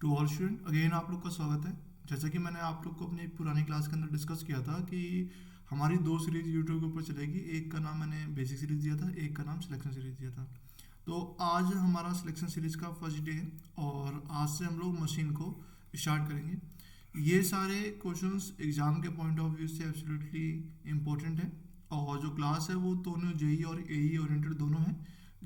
To all student again आप लोग का स्वागत है। जैसा कि मैंने आप लोग को अपनी पुरानी क्लास के अंदर डिस्कस किया था कि हमारी दो सीरीज यूट्यूब के ऊपर चलेगी। एक का नाम मैंने बेसिक सीरीज दिया था, एक का नाम सिलेक्शन सीरीज दिया था। तो आज हमारा सिलेक्शन सीरीज का फर्स्ट डे है और आज से हम लोग मशीन को स्टार्ट करेंगे। ये सारे क्वेश्चंस एग्जाम के पॉइंट ऑफ व्यू से एब्सोल्युटली इम्पोर्टेंट है और जो क्लास है वो दोनों जेई और एई ओरिएंटेड दोनों है।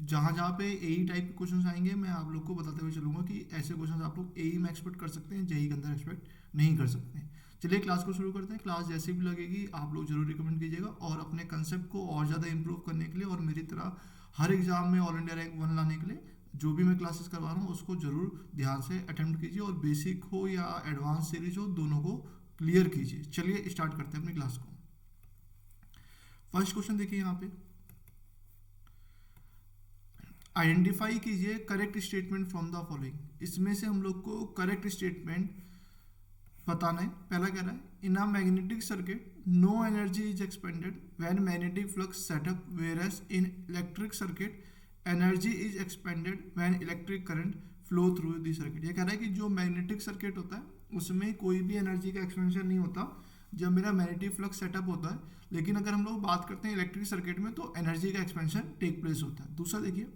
जहाँ जहाँ पे एई टाइप के क्वेश्चंस आएंगे मैं आप लोग को बताते हुए चलूंगा कि ऐसे क्वेश्चंस आप लोग एई में एक्सपेक्ट कर सकते हैं, जेई के अंदर एक्सपेक्ट नहीं कर सकते हैं। चलिए क्लास को शुरू करते हैं। क्लास जैसे भी लगेगी आप लोग जरूर रिकमेंड कीजिएगा और अपने कंसेप्ट को और ज़्यादा इंप्रूव करने के लिए और मेरी तरह हर एग्जाम में ऑल इंडिया रैंक 1 लाने के लिए जो भी मैं क्लासेस करवा रहा हूँ उसको जरूर ध्यान से अटेम्प्ट कीजिए और बेसिक हो या एडवांस सीरीज हो दोनों को क्लियर कीजिए। चलिए स्टार्ट करते हैं अपनी क्लास को। फर्स्ट क्वेश्चन देखिए यहाँ पे, आइडेंटिफाई कीजिए correct statement from the following. इसमें से हम लोग को करेक्ट स्टेटमेंट बताना है। पहला कह रहा है in a magnetic circuit no energy is expended when magnetic flux setup whereas in electric circuit energy is expended when electric current flow through the circuit. ये कह रहा है कि जो मैग्नेटिक सर्किट होता है उसमें कोई भी एनर्जी का एक्सपेंशन नहीं होता जब मेरा मैग्नेटिक फ्लक्स सेटअप होता है, लेकिन अगर हम लोग बात करते हैं इलेक्ट्रिक सर्किट में तो एनर्जी का एक्सपेंशन टेक प्लेस होता है। दूसरा देखिए,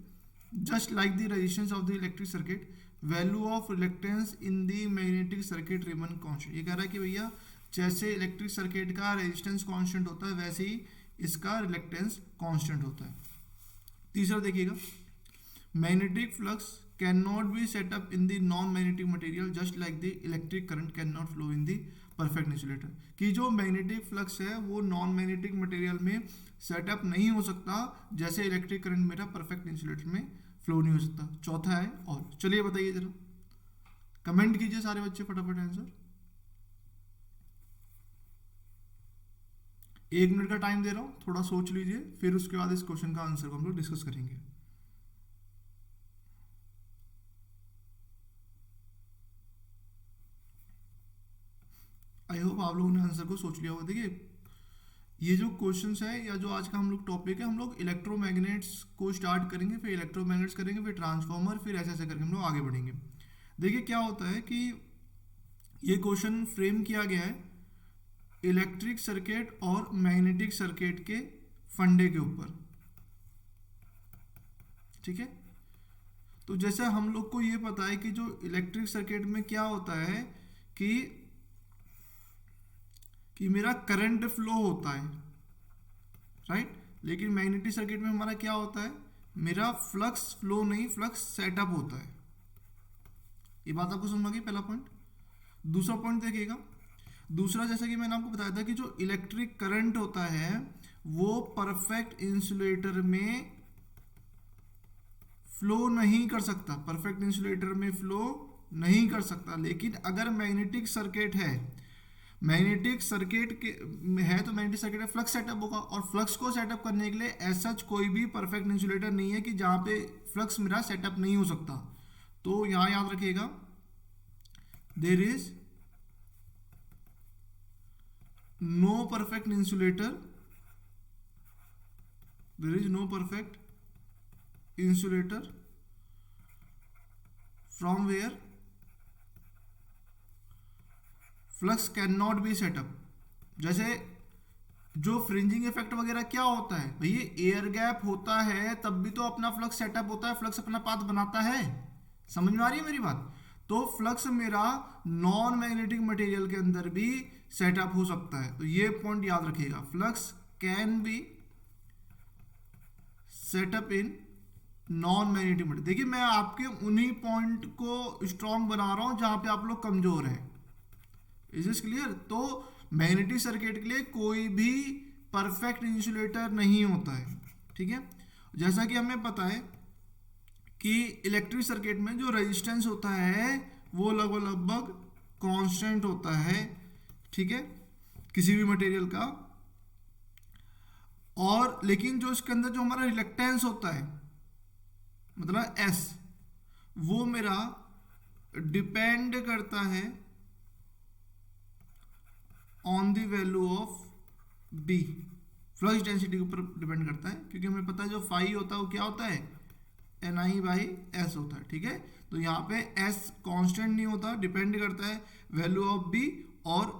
just like the resistance of the electric circuit value of reluctance in the magnetic circuit remain constant। ये कह रहा है कि भैया जैसे इलेक्ट्रिक सर्किट का रेजिस्टेंस कांस्टेंट होता है वैसे ही इसका रिलक्टेंस कांस्टेंट होता है। तीसरा देखिएगा, magnetic flux can not B set up in the non magnetic material just like the electric current can not flow in the perfect insulator. कि जो मैग्नेटिक फ्लक्स है वो नॉन मैग्नेटिक मटेरियल में setup नहीं हो सकता जैसे इलेक्ट्रिक करंट मेरा परफेक्ट इंसुलेटर में फ्लो नहीं हो सकता। चौथा है, और चलिए बताइए जरा, कमेंट कीजिए सारे बच्चे फटाफट आंसर। 1 मिनट का टाइम दे रहा हूं, थोड़ा सोच लीजिए, फिर उसके बाद इस क्वेश्चन का आंसर को हम लोग डिस्कस करेंगे। आई होप आप लोगों ने आंसर को सोच लिया होगा। देखिए ये जो क्वेश्चंस है या जो आज का हम लोग टॉपिक है, हम लोग इलेक्ट्रोमैग्नेट्स को स्टार्ट करेंगे, फिर इलेक्ट्रोमैग्नेट्स करेंगे, फिर ट्रांसफॉर्मर, फिर ऐसे ऐसे करके हम लोग आगे बढ़ेंगे। देखिए क्या होता है कि ये क्वेश्चन फ्रेम किया गया है इलेक्ट्रिक सर्किट और मैग्नेटिक सर्किट के फंडे के ऊपर, ठीक है। तो जैसे हम लोग को ये पता है कि जो इलेक्ट्रिक सर्किट में क्या होता है कि मेरा करंट फ्लो होता है, राइट। लेकिन मैग्नेटिक सर्किट में हमारा क्या होता है, मेरा फ्लक्स फ्लो नहीं, फ्लक्स सेटअप होता है। ये बात आपको समझ आ गई, पहला पॉइंट। दूसरा पॉइंट देखिएगा, दूसरा जैसा कि मैंने आपको बताया था कि जो इलेक्ट्रिक करंट होता है वो परफेक्ट इंसुलेटर में फ्लो नहीं कर सकता, परफेक्ट इंसुलेटर में फ्लो नहीं कर सकता। लेकिन अगर मैग्नेटिक सर्किट है, मैग्नेटिक सर्किट के है तो मैग्नेटिक सर्किट में फ्लक्स सेटअप होगा और फ्लक्स को सेटअप करने के लिए ऐसा कोई भी परफेक्ट इंसुलेटर नहीं है कि जहां पे फ्लक्स मेरा सेटअप नहीं हो सकता। तो यहां याद रखिएगा, there is no perfect insulator, there is no perfect insulator from where flux can not be setup. जैसे जो फ्रिंजिंग इफेक्ट वगैरह क्या होता है भैया, एयर गैप होता है तब भी तो अपना फ्लक्स सेटअप होता है, फ्लक्स अपना पाथ बनाता है। समझ में आ रही है मेरी बात। तो फ्लक्स मेरा नॉन मैग्नेटिक मटेरियल के अंदर भी सेटअप हो सकता है। तो ये पॉइंट याद रखिएगा, flux can be set up in non magnetic material. देखिए मैं आपके उन्हीं पॉइंट को स्ट्रॉन्ग बना रहा हूं जहां पे आप लोग कमजोर हैं। Is this clear. तो मैग्नेटिक सर्किट के लिए कोई भी परफेक्ट इंसुलेटर नहीं होता है, ठीक है। जैसा कि हमें पता है कि इलेक्ट्रिक सर्किट में जो रेजिस्टेंस होता है वो लगभग लगभग कांस्टेंट होता है, ठीक है, किसी भी मटेरियल का। और लेकिन जो इसके अंदर जो हमारा रिलक्टेंस होता है, मतलब एस, वो मेरा डिपेंड करता है on the value of B. Flux density के ऊपर डिपेंड करता है, क्योंकि हमें पता है जो फाई होता है वो क्या होता है, Ni/S होता है, ठीक है। तो यहाँ पे S कांस्टेंट नहीं होता, डिपेंड करता है वैल्यू ऑफ B, और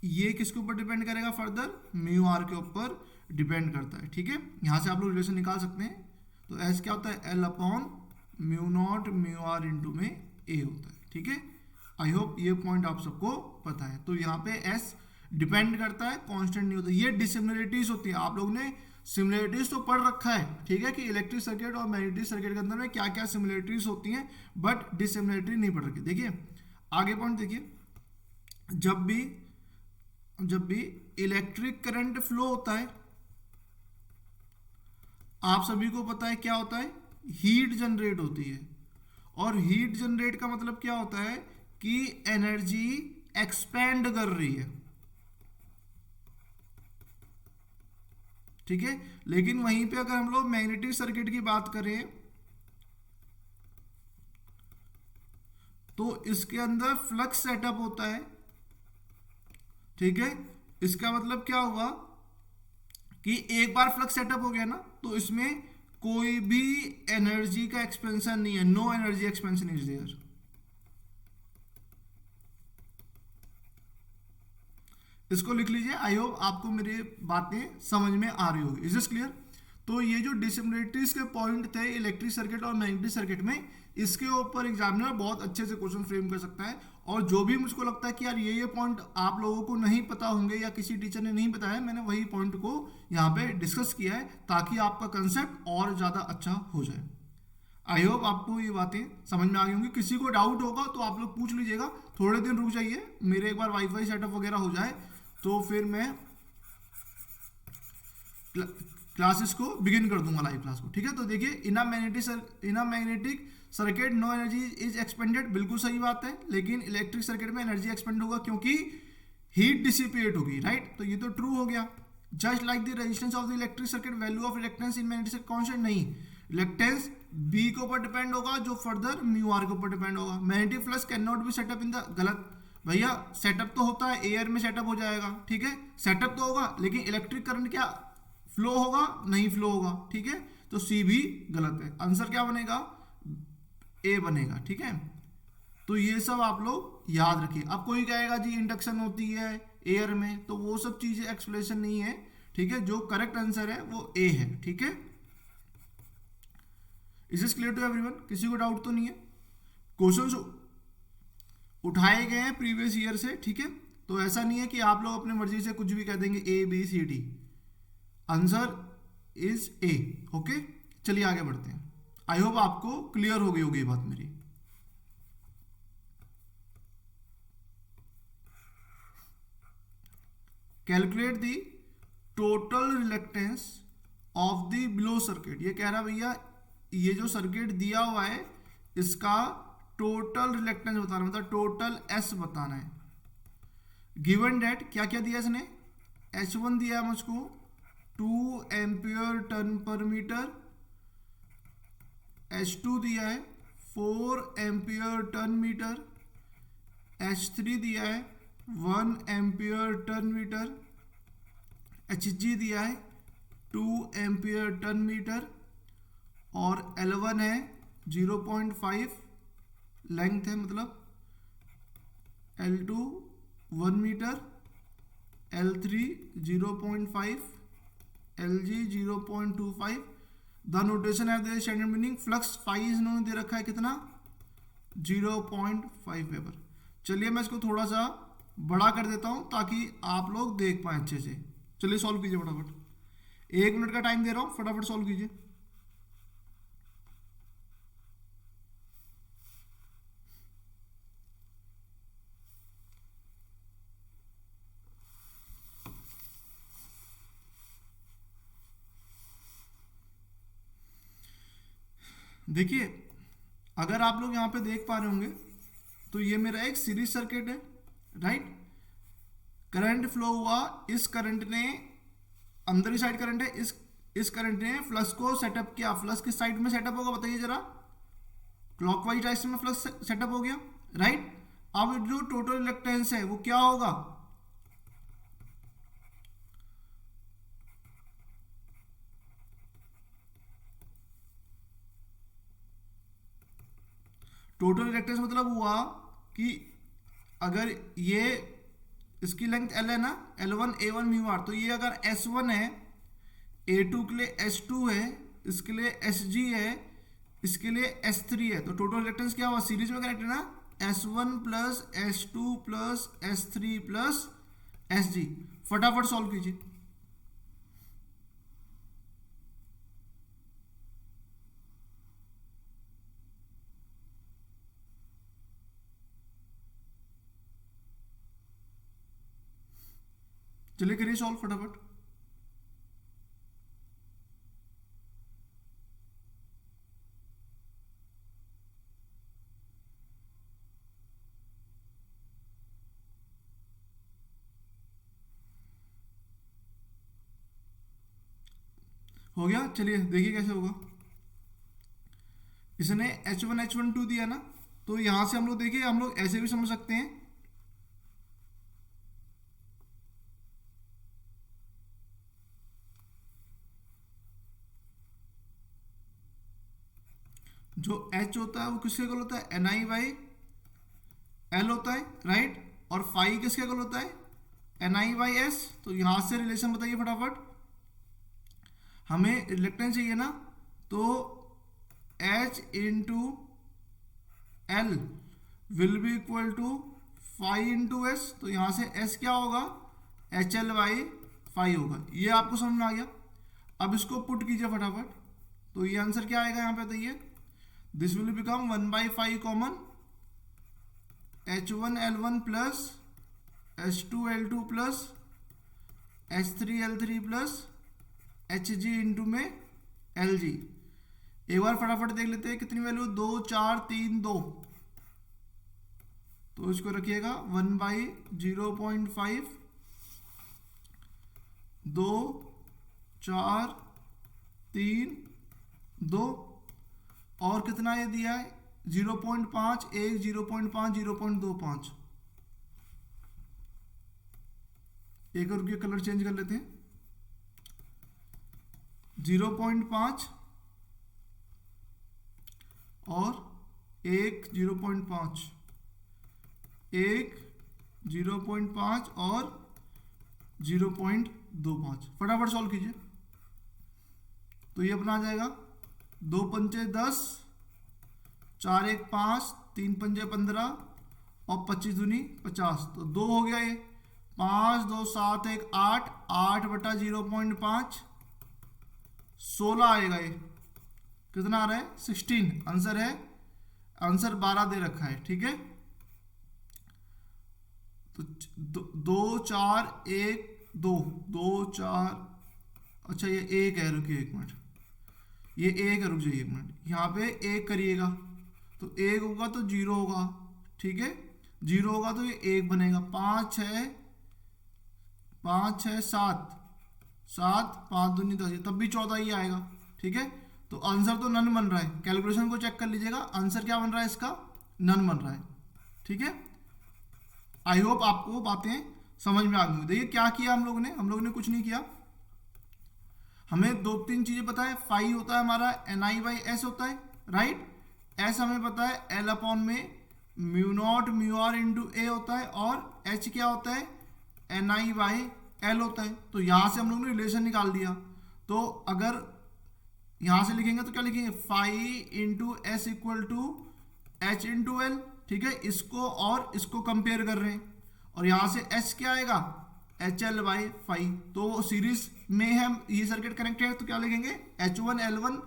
ये किसके ऊपर डिपेंड करेगा फर्दर, म्यू आर के ऊपर डिपेंड करता है, ठीक है। यहाँ से आप लोग रिलेशन निकाल सकते हैं। तो S क्या होता है, L/μ0 म्यू आर इंटू में A होता है, ठीक है। आई होप ये पॉइंट आप सबको पता है। तो यहाँ पे S डिपेंड करता है, कांस्टेंट नहीं होता। ये डिसिमिलरिटीज होती है, आप लोग ने सिमिलरिटीज तो पढ़ रखा है, ठीक है, कि इलेक्ट्रिक सर्किट और मैग्नेटिक सर्किट के अंदर में क्या क्या सिमिलरिटीज होती हैं, बट डिसिमिलरिटी नहीं पढ़ रखी। देखिए आगे पॉइंट देखिए, जब भी इलेक्ट्रिक करंट फ्लो होता है, आप सभी को पता है क्या होता है, हीट जनरेट होती है। और हीट जनरेट का मतलब क्या होता है कि एनर्जी एक्सपेंड कर रही है, ठीक है। लेकिन वहीं पे अगर हम लोग मैग्नेटिक सर्किट की बात करें तो इसके अंदर फ्लक्स सेटअप होता है, ठीक है। इसका मतलब क्या हुआ कि एक बार फ्लक्स सेटअप हो गया ना, तो इसमें कोई भी एनर्जी का एक्सपेंशन नहीं है, no energy expansion is there. इसको लिख लीजिए। आई होप आपको मेरी बातें समझ में आ रही होगी। Is this clear? तो ये जो डिसिमिलरिटीज के पॉइंट थे इलेक्ट्रिक सर्किट और मैग्नेटिक सर्किट में, इसके ऊपर एग्जामिनर बहुत अच्छे से क्वेश्चन फ्रेम कर सकता है। और जो भी मुझको लगता है कि यार ये पॉइंट आप लोगों को नहीं पता होंगे या किसी टीचर ने नहीं बताया, मैंने वही पॉइंट को यहाँ पे डिस्कस किया है ताकि आपका कंसेप्ट और ज़्यादा अच्छा हो जाए। आई होप आपको ये बातें समझ में आ गई होंगी। किसी को डाउट होगा तो आप लोग पूछ लीजिएगा। थोड़े दिन रुक जाइए, मेरे एक बार वाईफाई सेटअप वगैरह हो जाए तो फिर मैं क्लासेस को बिगिन कर दूंगा, लाइव क्लास को, ठीक है। तो देखिए in a magnetic circuit no energy is expended, बिल्कुल सही बात है। लेकिन इलेक्ट्रिक सर्किट में एनर्जी एक्सपेंड होगा क्योंकि हीट डिसिपेट होगी, राइट। तो ये तो ट्रू हो गया। Just like the resistance of the electric circuit, value of reactance in magnetic circuit constant नहीं, रिएक्टेंस बी के ऊपर डिपेंड होगा जो फर्दर म्यू आर के ऊपर डिपेंड होगा। Magnetic flux can not be setup in the, गलत भैया, सेटअप तो होता है एयर में सेटअप हो जाएगा, ठीक है, सेटअप तो होगा, लेकिन इलेक्ट्रिक करंट क्या फ्लो होगा, नहीं फ्लो होगा, ठीक है। तो सी भी गलत है, आंसर क्या बनेगा, ए बनेगा, ठीक है। तो ये सब आप लोग याद रखिए। अब कोई कहेगा जी इंडक्शन होती है एयर में, तो वो सब चीजें एक्सप्लेनेशन नहीं है, ठीक है। जो करेक्ट आंसर है वो ए है, ठीक है। Is this clear to everyone? किसी को डाउट तो नहीं है? क्वेश्चंस उठाए गए हैं प्रीवियस ईयर से, ठीक है। तो ऐसा नहीं है कि आप लोग अपने मर्जी से कुछ भी कह देंगे A B C D. Answer is A, okay. चलिए आगे बढ़ते हैं। आई होप आपको क्लियर हो गई होगी बात मेरी। Calculate the total reluctance of the below circuit. ये कह रहा भैया ये जो सर्किट दिया हुआ है इसका टोटल रिलक्टेंस बताना, मतलब टोटल एस बताना है। गिवन डेट क्या क्या दिया इसने, H1 दिया है मुझको 2 एम्पियर टर्न पर मीटर, H2 दिया है 4 एम्पियर टर्न मीटर, H3 दिया है 1 एम्पियर टर्न मीटर, Hg दिया है 2 एम्पियर टर्न मीटर, और L1 है 0.5 लेंथ है, मतलब L2 1 metre, L3 0.5, Lg 0.25। The notation है the standard meaning, flux phi इन्होंने दे रखा है कितना, 0.5 वेबर। चलिए मैं इसको थोड़ा सा बड़ा कर देता हूं ताकि आप लोग देख पाए अच्छे से। चलिए सॉल्व कीजिए फटाफट, 1 मिनट का टाइम दे रहा हूं, फटाफट सॉल्व कीजिए। देखिए अगर आप लोग यहाँ पे देख पा रहे होंगे तो ये मेरा एक सीरीज सर्किट है, राइट। करंट फ्लो हुआ, इस करंट ने अंदर ही साइड करंट है, इस करंट ने फ्लक्स को सेटअप किया। फ्लक्स किस साइड में सेटअप होगा बताइए जरा, क्लॉकवाइज डायरेक्शन में फ्लक्स सेटअप हो गया, राइट। अब जो टोटल रिलक्टेंस है वो क्या होगा, टोटल रिएक्टेंस मतलब हुआ कि अगर ये इसकी लेंथ L है ना, L1 A1 म्यू आर, तो ये अगर S1 है, A2 के लिए S2 है, इसके लिए SG है, इसके लिए S3 है, तो टोटल रिएक्टेंस क्या हुआ, सीरीज में कनेक्ट है ना, S1 plus S2 plus S3 plus SG। फटाफट सॉल्व कीजिए। चलिए करिए सॉल्व फटाफट। हो गया, चलिए देखिए कैसे होगा। इसने H1 H12 दिया ना, तो यहां से हम लोग देखिए, हम लोग ऐसे भी समझ सकते हैं, जो H होता है वो किसके इक्वल होता है, Ni/L होता है, राइट। और फाई किसके इक्वल होता है, Ni/S। तो यहां से रिलेशन बताइए फटाफट। हमें रिलेक्टेंस चाहिए ना, तो H into L will be equal to phi into S. तो यहां से S क्या होगा, HL/फाई होगा। ये आपको समझ में आ गया। अब इसको पुट कीजिए फटाफट, तो ये आंसर क्या आएगा यहाँ पे बताइए। This will become 1/5 common H1L1 plus H2L2 plus H3L3 plus HG into में LG। एक बार फटाफट देख लेते हैं कितनी वैल्यू, 2 4 3 2। तो इसको रखिएगा 1/0.5, 2 4 3 2, और कितना ये दिया है 0.5, 1 0.5 0.25। एक और के कलर चेंज कर लेते हैं, 0.5 और 1 0.5, 1 0.5 और 0.25। फटाफट सॉल्व कीजिए। तो ये अपना आ जाएगा 2 पंचे 10, 4 1 5, 3 पंचे 15 और 25 दूनी 50। तो 2 हो गया ये, 5 2 7 1 8, 8/0.5 16 आएगा। ये कितना आ रहा है, 16 आंसर है। आंसर 12 दे रखा है, ठीक है। तो 2 4 1 2 2 4, अच्छा ये 1 है, रुकिए 1 मिनट, ये 1 है, रुक जाइए 1 मिनट। यहाँ पे 1 करिएगा तो 1 होगा तो 0 होगा, ठीक है। 0 होगा तो ये 1 बनेगा। 5 है 7 7, 5 दूनी 10, तब भी 14 ही आएगा, ठीक है। तो आंसर तो नन बन रहा है। कैलकुलेशन को चेक कर लीजिएगा, आंसर क्या बन रहा है इसका, नन बन रहा है, ठीक है। आई होप आपको बातें समझ में आ गई। देखिए क्या किया हम लोगों ने कुछ नहीं किया। हमें 2-3 चीजें पता है। फाई होता है हमारा Ni/S होता है, राइट। S हमें पता है L/में μ0 μr इंटू ए होता है, और H क्या होता है, Ni/L होता है। तो यहां से हम लोग ने रिलेशन निकाल दिया। तो अगर यहां से लिखेंगे तो क्या लिखेंगे, phi into S equal to H into L, ठीक है। इसको और इसको कंपेयर कर रहे हैं, और यहां से S क्या आएगा, HL/फाई। तो सीरीज में हम ये सर्किट कनेक्ट है, तो क्या लिखेंगे, H1L1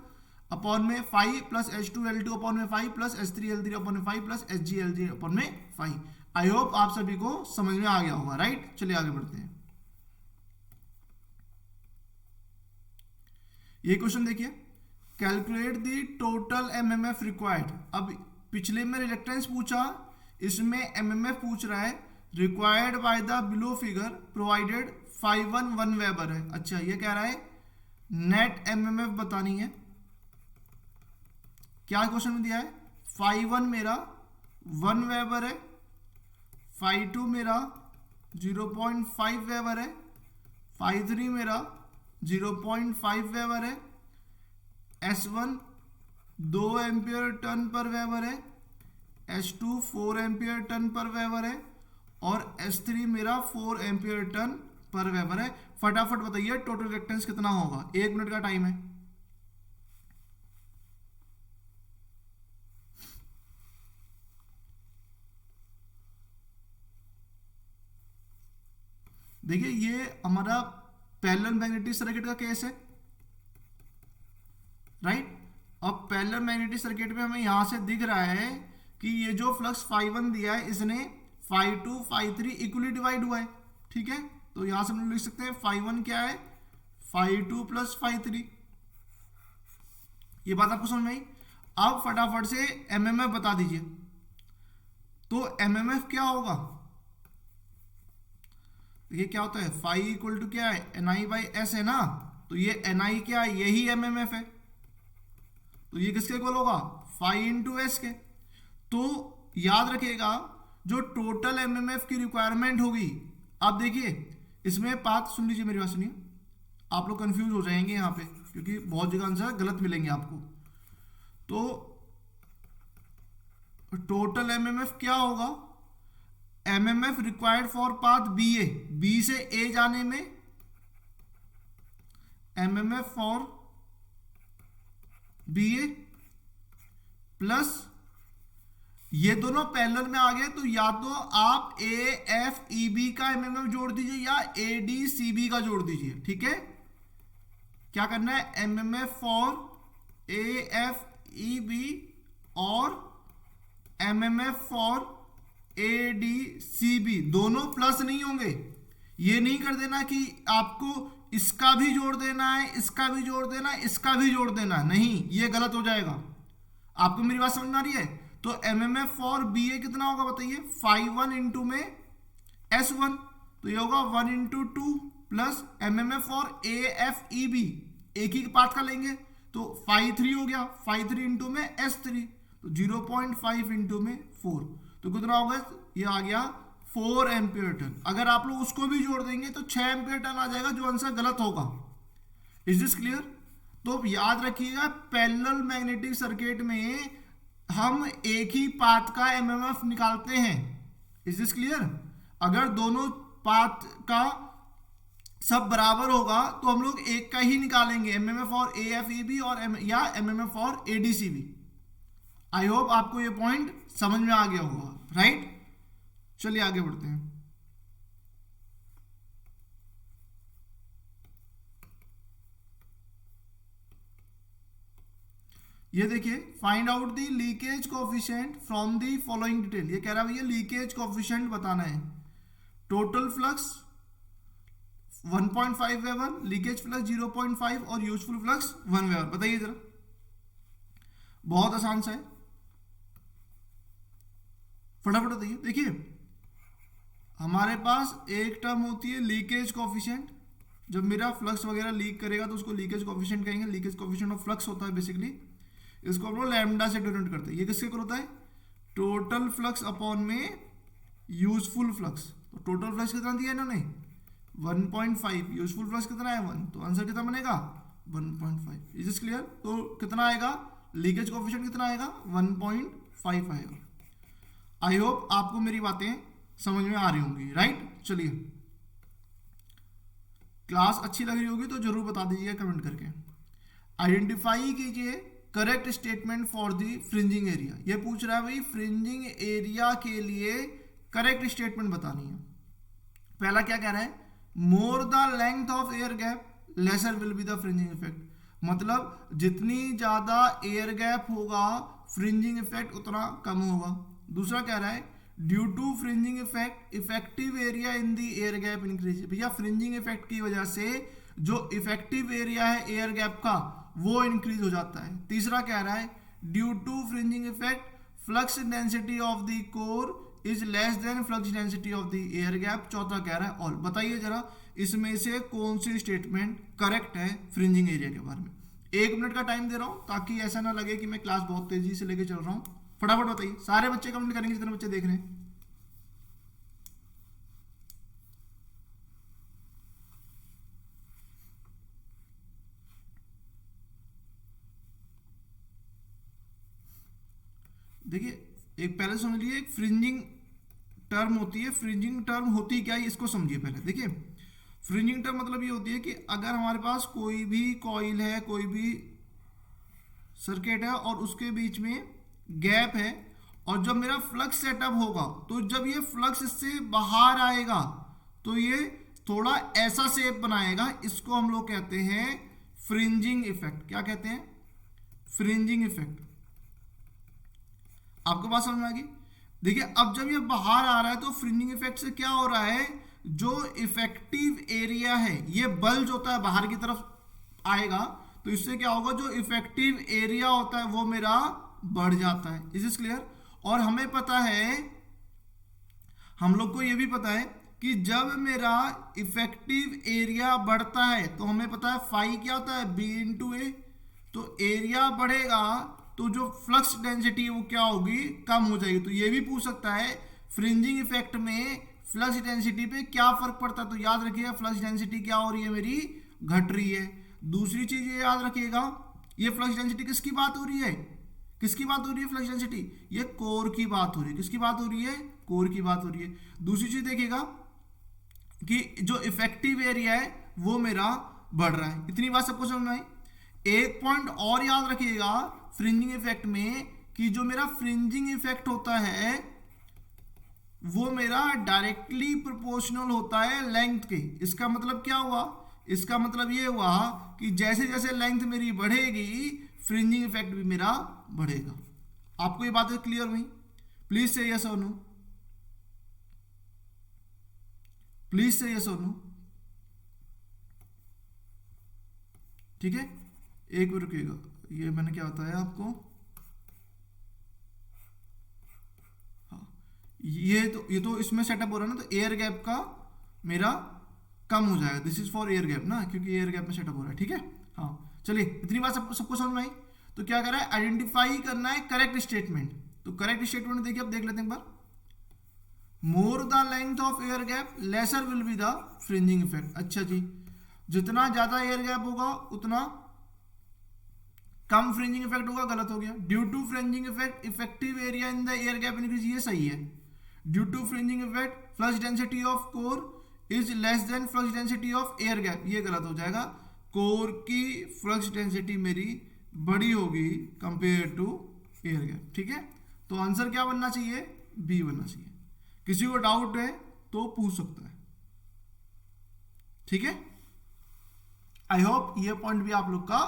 अपॉन में फाई प्लस H2L2 अपॉन में फाई प्लस H3L3 अपॉन में फाई प्लस HGL3 अपॉन में फाई। आई होप आप सभी को समझ में आ गया होगा, राइट। चलिए आगे बढ़ते हैं। ये क्वेश्चन देखिए, calculate the total MMF required. अब पिछले में रिलेक्टेंस पूछा, इसमें MMF पूछ रहा है, required by the below figure provided 511 weber है। अच्छा ये कह रहा है नेट MMF बतानी है। क्या क्वेश्चन में दिया है, φ1 मेरा 1 वेबर है, φ2 मेरा 0.5 वेबर है, φ3 मेरा 0.5 वेबर है, S1 2 एम्पियर टर्न पर वेबर है, H2 4 एम्पियर टन पर वेबर है और H3 मेरा 4 एम्पियर टन पर वेबर है। फटाफट बताइए टोटल रिएक्टेंस कितना होगा, 1 मिनट का टाइम है। देखिए ये हमारा पैरेलल मैग्नेटिक सर्किट का केस है, राइट। अब पैरेलल मैग्नेटिक सर्किट में हमें यहां से दिख रहा है कि ये जो फ्लक्स φ1 दिया है इसने φ2 φ3 इक्वली डिवाइड हुआ है, ठीक है। तो यहां से हम लोग लिख सकते हैं φ1 क्या है, φ2 प्लस φ3। ये बात आपको समझ में आई। अब फटाफट से एमएमएफ बता दीजिए। तो एमएमएफ क्या होगा, ये क्या होता है, फाई इक्वल टू क्या है, एन आई बाई एस है ना। तो ये एन आई क्या है, यही एमएमएफ है। तो ये किसके इक्वल होगा, फाई इंटू एस के। तो याद रखिएगा जो टोटल एमएमएफ की रिक्वायरमेंट होगी, आप देखिए इसमें बात सुन लीजिए, मेरी बात सुनिए, आप लोग कंफ्यूज हो जाएंगे यहाँ पे क्योंकि बहुत जगह आंसर गलत मिलेंगे आपको। तो टोटल एमएमएफ क्या होगा, MMF required for path B A, B से ए जाने में MMF for B A plus ये दोनों पैरेलल में आ गए तो या तो आप ए एफ ई बी का एमएमएफ जोड़ दीजिए या ए डी सी बी का जोड़ दीजिए, ठीक है। क्या करना है, MMF for A F E B और MMF for A D C B, दोनों प्लस नहीं होंगे। ये नहीं कर देना कि आपको इसका भी जोड़ देना है, इसका भी जोड़ देना है, इसका भी जोड़ देना है, नहीं, ये गलत हो जाएगा। आपको मेरी बात समझ में आ रही है। तो एमएमएफ फॉर बी ए कितना होगा बताइए, φ1 इंटू में S1, तो ये होगा 1 into 2 plus MMF for A F E B, एक ही पार्ट का लेंगे तो φ3 हो गया, φ3 इंटू में S3, तो 0.5 इंटू में 4, तो कितना होगा, ये आ गया 4 एम्पियर टन। अगर आप लोग उसको भी जोड़ देंगे तो 6 एम्पियर टन आ जाएगा, जो आंसर गलत होगा। Is this clear. तो याद रखिएगा पैरेलल मैग्नेटिक सर्किट में हम एक ही पाथ का एमएमएफ निकालते हैं। Is this clear. अगर दोनों पाथ का सब बराबर होगा तो हम लोग एक का ही निकालेंगे, एमएमएफ और ए एफ ई बी और या एमएमएफ और A D C B. I hope आपको ये पॉइंट समझ में आ गया होगा, राइट। चलिए आगे बढ़ते हैं। ये देखिए, find out the leakage coefficient from the following detail. ये कह रहा है भैया लीकेज कोफिशिएंट बताना है। Total flux 1.5 weber, leakage flux 0.5 और यूजफुल फ्लक्स 1 वेबर। बताइए जरा, बहुत आसान सा है, फटाफट बताइए। देखिए हमारे पास एक टर्म होती है लीकेज कोफिशिएंट। जब मेरा फ्लक्स वगैरह लीक करेगा तो उसको लीकेज कोफिशिएंट कहेंगे। लीकेज कोफिशिएंट ऑफ फ्लक्स होता है बेसिकली, इसको हम लोग लैम्डा से डिनोट करते हैं। ये किसके इक्वल होता है, टोटल फ्लक्स अपॉन में यूजफुल फ्लक्स। तो टोटल फ्लक्स कितना दिया इन्होंने 1.5, यूजफुल फ्लक्स कितना है 1, तो आंसर कितना बनेगा 1.5। Is this clear. तो कितना आएगा, लीकेज कोफिशिएंट कितना आएगा 1.5 आएगा। आई होप आपको मेरी बातें समझ में आ रही होंगी, राइट। चलिए, क्लास अच्छी लग रही होगी तो जरूर बता दीजिएगा कमेंट करके। आइडेंटिफाई कीजिए correct statement for the fringing area. ये पूछ रहा है भाई फ्रिंजिंग एरिया के लिए करेक्ट स्टेटमेंट बतानी है। पहला क्या कह रहा है, more the length of air gap lesser will be the fringing effect. मतलब जितनी ज्यादा एयर गैप होगा फ्रिंजिंग इफेक्ट उतना कम होगा। दूसरा कह रहा है due to fringing effect effective area in the air gap increase. भैया फ्रिंजिंग इफेक्ट की वजह से जो इफेक्टिव एरिया है एयर गैप का वो इंक्रीज हो जाता है। तीसरा कह रहा है due to fringing effect flux density of the core is less than flux density of the air gap. चौथा कह रहा है ऑल। बताइए जरा इसमें से कौन सी स्टेटमेंट करेक्ट है फ्रिंजिंग एरिया के बारे में। 1 मिनट का टाइम दे रहा हूं ताकि ऐसा ना लगे कि मैं क्लास बहुत तेजी से लेके चल रहा हूं। फटाफट बताइए, सारे बच्चे कमेंट करेंगे जितने बच्चे देख रहे हैं। देखिए एक पहले समझ लीजिए, एक फ्रिंजिंग टर्म होती है। फ्रिंजिंग टर्म होती क्या है इसको समझिए पहले। देखिए फ्रिंजिंग टर्म मतलब ये होती है कि अगर हमारे पास कोई भी कॉइल है, कोई भी सर्किट है और उसके बीच में गैप है, और जब मेरा फ्लक्स सेटअप होगा तो जब ये फ्लक्स इससे बाहर आएगा तो ये थोड़ा ऐसा शेप बनाएगा। इसको हम लोग कहते हैं फ्रिंजिंग इफेक्ट। क्या कहते हैं? Fringing effect. आपको बात समझ में आ गई? देखिए अब जब ये बाहर आ रहा है तो फ्रिंजिंग इफेक्ट से क्या हो रहा है, जो इफेक्टिव एरिया है ये बल्ज होता है, बाहर की तरफ आएगा, तो इससे क्या होगा, जो इफेक्टिव एरिया होता है वो मेरा बढ़ जाता है। Is is clear? और हमें पता है, हम लोग को ये भी पता है कि जब मेरा इफेक्टिव एरिया बढ़ता है तो हमें पता है फाई क्या होता है, बी इंटू ए। तो एरिया बढ़ेगा तो जो फ्लक्स डेंसिटी है वो क्या होगी, कम हो जाएगी। तो ये भी पूछ सकता है फ्रिंजिंग इफेक्ट में फ्लक्स डेंसिटी पे क्या फर्क पड़ता है। तो याद रखिएगा फ्लक्स डेंसिटी क्या हो रही है, मेरी घट रही है। दूसरी चीज ये याद रखिएगा, ये फ्लक्स डेंसिटी किसकी बात हो रही है, किसकी बात हो रही है फ्लक्स डेंसिटी, ये कोर की बात हो रही है। किसकी बात हो रही है, कोर की बात हो रही है। दूसरी चीज देखिएगा कि जो इफेक्टिव एरिया है वो मेरा बढ़ रहा है। इतनी बात सबको समझ में आई? एक पॉइंट और याद रखिएगा फ्रिंजिंग इफेक्ट में, कि जो मेरा फ्रिंजिंग इफेक्ट होता है वो मेरा डायरेक्टली प्रोपोर्शनल होता है लेंथ के। इसका मतलब क्या हुआ, इसका मतलब ये हुआ कि जैसे जैसे लेंथ मेरी बढ़ेगी फ्रिंजिंग इफेक्ट भी मेरा बढ़ेगा। आपको ये बातें क्लियर हुई? प्लीज से यस और नो, प्लीज से यस और नो। ठीक है, एक मिनट रुकिएगा, ये मैंने क्या बताया आपको, हाँ ये तो इसमें सेटअप हो रहा है ना, तो एयर गैप का मेरा कम हो जाएगा। This is for air gap ना, क्योंकि एयर गैप में सेटअप हो रहा है। ठीक है, हाँ चलिए इतनी बात सबको समझ में आई? तो क्या कर रहा है, आइडेंटिफाई करना है करेक्ट स्टेटमेंट। तो करेक्ट स्टेटमेंट देखिए, अब देख लेते हैं एक बार। More the length of air gap lesser will be the fringing effect. अच्छा जी, जितना ज्यादा एयर गैप होगा उतना कम फ्रिंजिंग इफेक्ट होगा, गलत हो गया। Due to fringing effect effective area in the air gap increase, ये सही है। Due to fringing effect flux density of core is less than flux density of air gap, ये गलत हो जाएगा। कोर की फ्लक्स डेंसिटी मेरी बड़ी होगी कंपेयर टू एयर गैप। ठीक है, तो आंसर क्या बनना चाहिए, बी बनना चाहिए। किसी को डाउट है तो पूछ सकता है। ठीक है, आई होप ये पॉइंट भी आप लोग का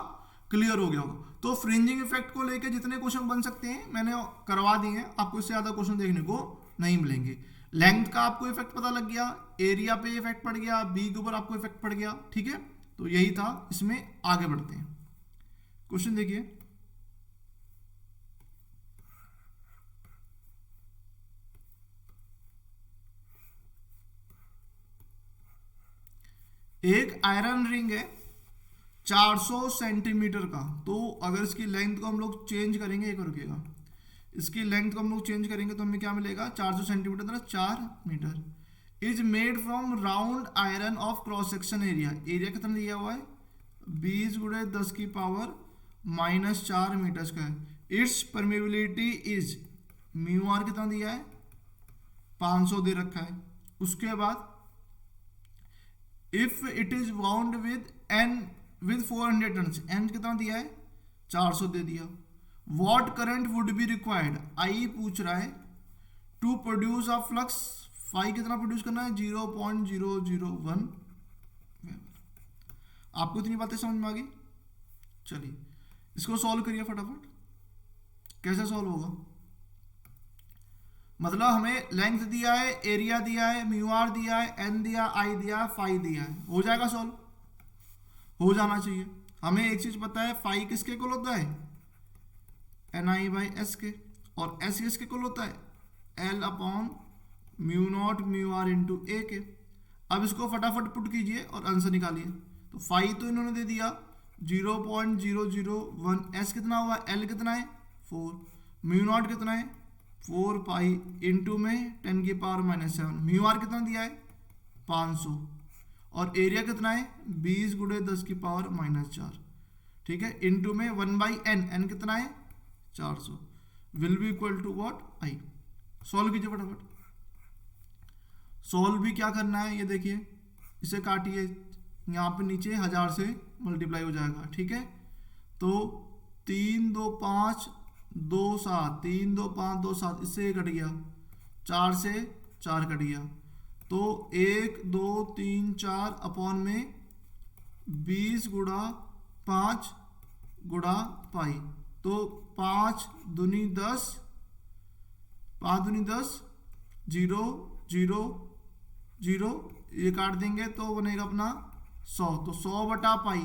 क्लियर हो गया होगा। तो फ्रिंजिंग इफेक्ट को लेके जितने क्वेश्चन बन सकते हैं मैंने करवा दिए हैं, आपको इससे ज्यादा क्वेश्चन देखने को नहीं मिलेंगे। लेंथ का आपको इफेक्ट पता लग गया, एरिया पे इफेक्ट पड़ गया, बी के ऊपर आपको इफेक्ट पड़ गया। ठीक है, तो यही था, इसमें आगे बढ़ते हैं। क्वेश्चन देखिए, एक आयरन रिंग है 400 सेंटीमीटर का। तो अगर इसकी लेंथ को हम लोग चेंज करेंगे, एक रुकिएगा, इसकी लेंथ को हम लोग चेंज करेंगे तो हमें क्या मिलेगा, 400 सेंटीमीटर मतलब 4 metre. Is made from round iron of cross section area, area कितना दिया हुआ है 20 गुणे 10 की power -4 metre square. Its permeability is mu r कितना दिया है 500 दे रखा है। उसके बाद if it is bound with N with 400 turn, N कितना दिया है 400 दे दिया। What current would be required, आई पूछ रहा है, to produce a flux, phi कितना प्रोड्यूस करना है 0.001। आपको इतनी बातें समझ में आ गई? चलिए इसको सॉल्व करिए फटाफट। कैसे सॉल्व होगा, मतलब हमें लेंथ दिया है, एरिया दिया है, म्यू आर दिया है, एन दिया, आई दिया, फाई दिया है, हो जाएगा सॉल्व, हो जाना चाहिए। हमें एक चीज पता है, फाई किसके इक्वल होता है एन आई बाई एस के, और एस किसके इक्वल होता है L upon mu naught mu r into A के। अब इसको फटाफट पुट कीजिए और आंसर निकालिए। तो फाई तो इन्होंने दे दिया 0.001, एस कितना हुआ, एल कितना है 4, म्यू नॉट कितना है 4 पाई इंटू में 10 की पावर -7, म्यू आर कितना दिया है 500, और एरिया कितना है 20 गुणे 10 की पावर -4। ठीक है, इंटू में 1/n, n कितना है 400। Will be equal to what I. Solve कीजिए फटाफट। सॉल्व भी क्या करना है, ये देखिए, इसे काटिए, यहाँ पे नीचे 1000 से मल्टीप्लाई हो जाएगा, ठीक है। तो 3 2 5 2 7, 3 2 5 2 7, इससे ये कट गया, 4 से 4 कट गया, तो 1 2 3 4 अपॉन में 20 गुणा 5 गुणा पाई, तो 5 दूनी 10, 5 दूनी 10, 0 0 0, ये काट देंगे तो बनेगा अपना 100, तो 100 बटा पाई,